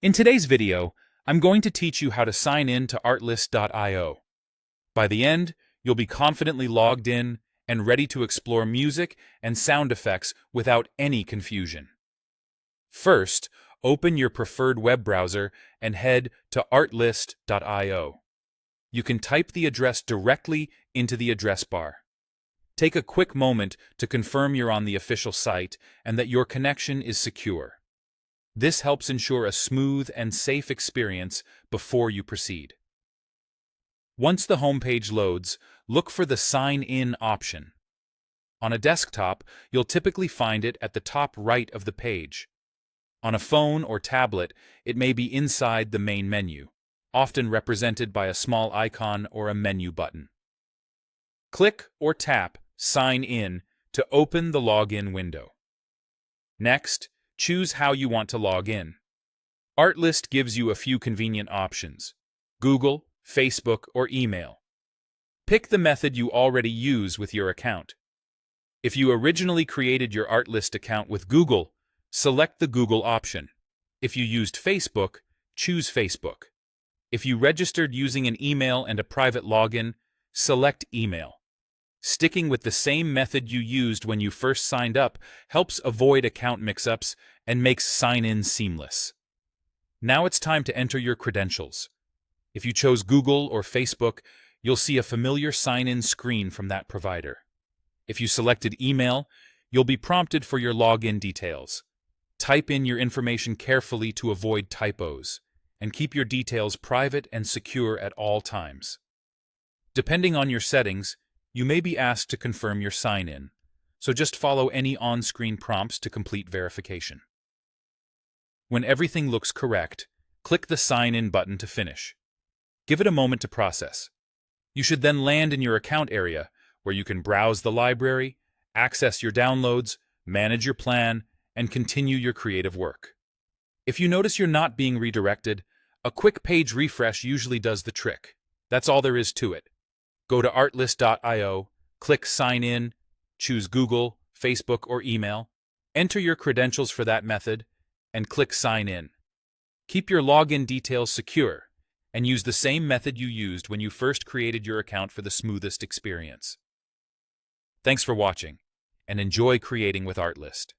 In today's video, I'm going to teach you how to sign in to Artlist.io. By the end, you'll be confidently logged in and ready to explore music and sound effects without any confusion. First, open your preferred web browser and head to Artlist.io. You can type the address directly into the address bar. Take a quick moment to confirm you're on the official site and that your connection is secure. This helps ensure a smooth and safe experience before you proceed. Once the homepage loads, look for the Sign In option. On a desktop, you'll typically find it at the top right of the page. On a phone or tablet, it may be inside the main menu, often represented by a small icon or a menu button. Click or tap Sign In to open the login window. Next, choose how you want to log in. Artlist gives you a few convenient options: Google, Facebook, or email. Pick the method you already use with your account. If you originally created your Artlist account with Google, select the Google option. If you used Facebook, choose Facebook. If you registered using an email and a private login, select email. Sticking with the same method you used when you first signed up helps avoid account mix-ups and makes sign-in seamless. Now it's time to enter your credentials. If you chose Google or Facebook, you'll see a familiar sign-in screen from that provider. If you selected email, you'll be prompted for your login details. Type in your information carefully to avoid typos, and keep your details private and secure at all times. Depending on your settings, you may be asked to confirm your sign-in, so just follow any on-screen prompts to complete verification. When everything looks correct, click the Sign In button to finish. Give it a moment to process. You should then land in your account area, where you can browse the library, access your downloads, manage your plan, and continue your creative work. If you notice you're not being redirected, a quick page refresh usually does the trick. That's all there is to it. Go to Artlist.io, click Sign In, choose Google, Facebook, or email, enter your credentials for that method, and click Sign In. Keep your login details secure, and use the same method you used when you first created your account for the smoothest experience. Thanks for watching, and enjoy creating with Artlist.